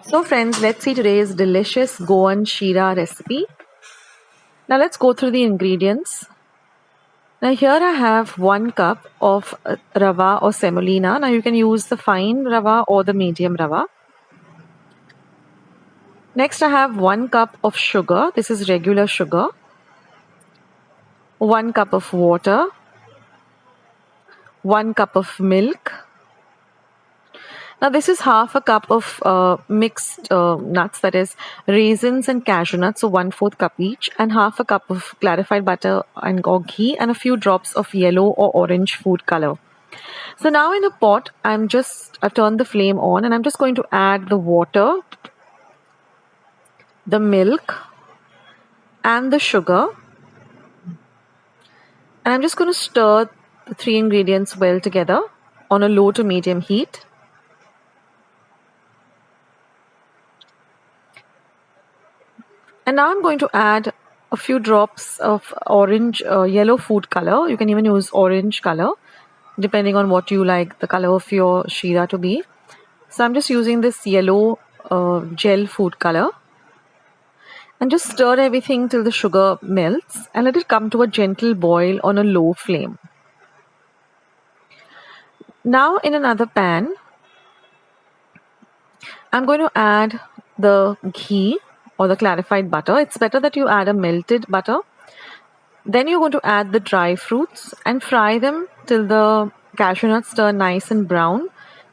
So friends, let's see today's delicious Goan Sheera recipe. Now let's go through the ingredients. Now here I have 1 cup of Rava or Semolina. Now you can use the fine Rava or the medium Rava. Next I have 1 cup of sugar. This is regular sugar. 1 cup of water. 1 cup of milk. Now this is half a cup of mixed nuts, that is raisins and cashew nuts, so 1/4 cup each, and half a cup of clarified butter and or ghee, and a few drops of yellow or orange food color. So now in a pot, I've turned the flame on, and I'm just going to add the water, the milk, and the sugar, and I'm just going to stir the 3 ingredients well together on a low to medium heat. And now I'm going to add a few drops of yellow food color. You can even use orange color, depending on what you like the color of your sheera to be. So I'm just using this yellow gel food color. And just stir everything till the sugar melts and let it come to a gentle boil on a low flame. Now in another pan, I'm going to add the ghee or the clarified butter. It's better that you add a melted butter. Then you're going to add the dry fruits and fry them till the cashew nuts turn nice and brown,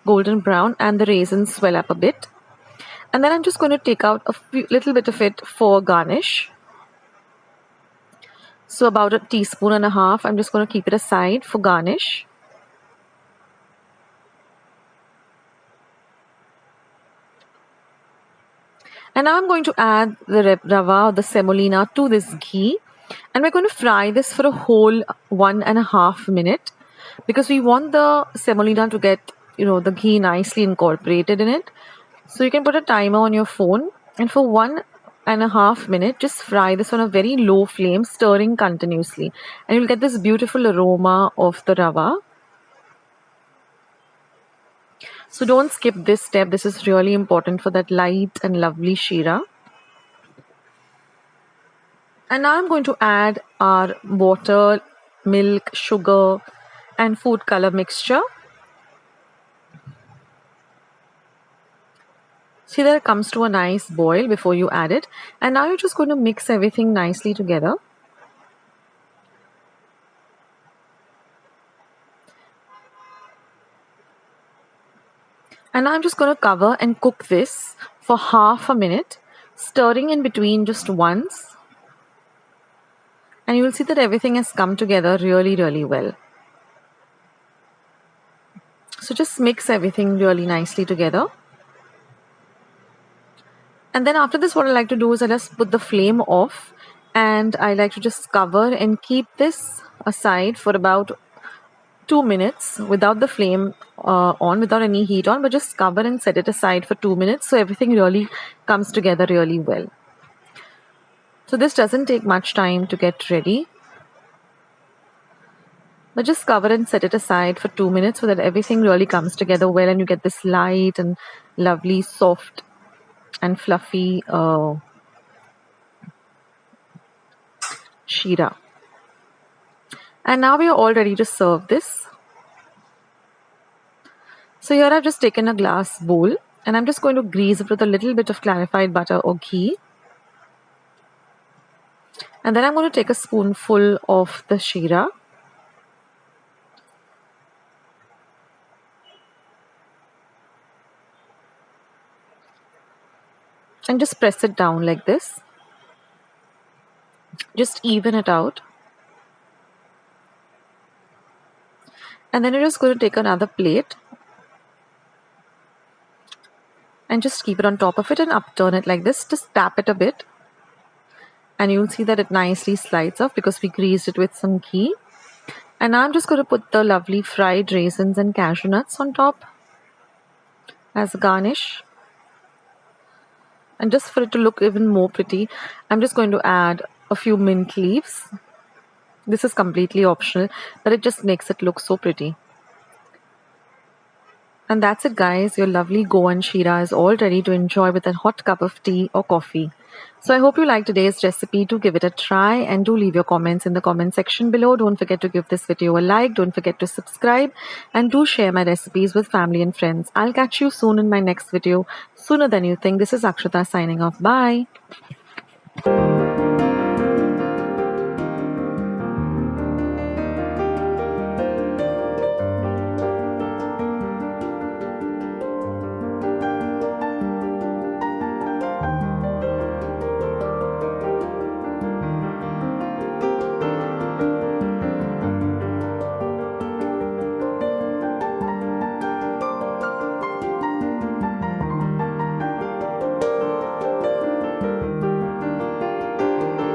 golden brown, and the raisins swell up a bit. And then I'm just going to take out a little bit of it for garnish. So about 1.5 teaspoons, I'm just going to keep it aside for garnish. And now I'm going to add the Rava or the Semolina to this ghee. And we're going to fry this for a whole 1.5 minutes because we want the Semolina to get, the ghee nicely incorporated in it. So you can put a timer on your phone and for 1.5 minutes, just fry this on a very low flame, stirring continuously. And you'll get this beautiful aroma of the Rava. So don't skip this step. This is really important for that light and lovely sheera. And now I'm going to add our water, milk, sugar, and food color mixture. See that it comes to a nice boil before you add it. And now you're just going to mix everything nicely together. And I'm just going to cover and cook this for half a minute, stirring in between just once. And you will see that everything has come together really, really well. So just mix everything really nicely together. And then after this, what I like to do is I just put the flame off. And I like to just cover and keep this aside for about 2 minutes without the flame on, without any heat on, but just cover and set it aside for 2 minutes so everything really comes together really well. So this doesn't take much time to get ready, but just cover and set it aside for 2 minutes so that everything really comes together well and you get this light and lovely, soft and fluffy sheera. And now we are all ready to serve this. So here I've just taken a glass bowl and I'm just going to grease it with a little bit of clarified butter or ghee. And then I'm going to take a spoonful of the sheera. And just press it down like this. Just even it out. And then you're just going to take another plate and just keep it on top of it and upturn it like this. Just tap it a bit. And you'll see that it nicely slides off because we greased it with some ghee. And now I'm just going to put the lovely fried raisins and cashew nuts on top as a garnish. And just for it to look even more pretty, I'm just going to add a few mint leaves. This is completely optional, but it just makes it look so pretty. And that's it, guys. Your lovely Goan Sheera is all ready to enjoy with a hot cup of tea or coffee. So I hope you liked today's recipe. Do give it a try and do leave your comments in the comment section below. Don't forget to give this video a like. Don't forget to subscribe and do share my recipes with family and friends. I'll catch you soon in my next video, sooner than you think. This is Akshata signing off. Bye.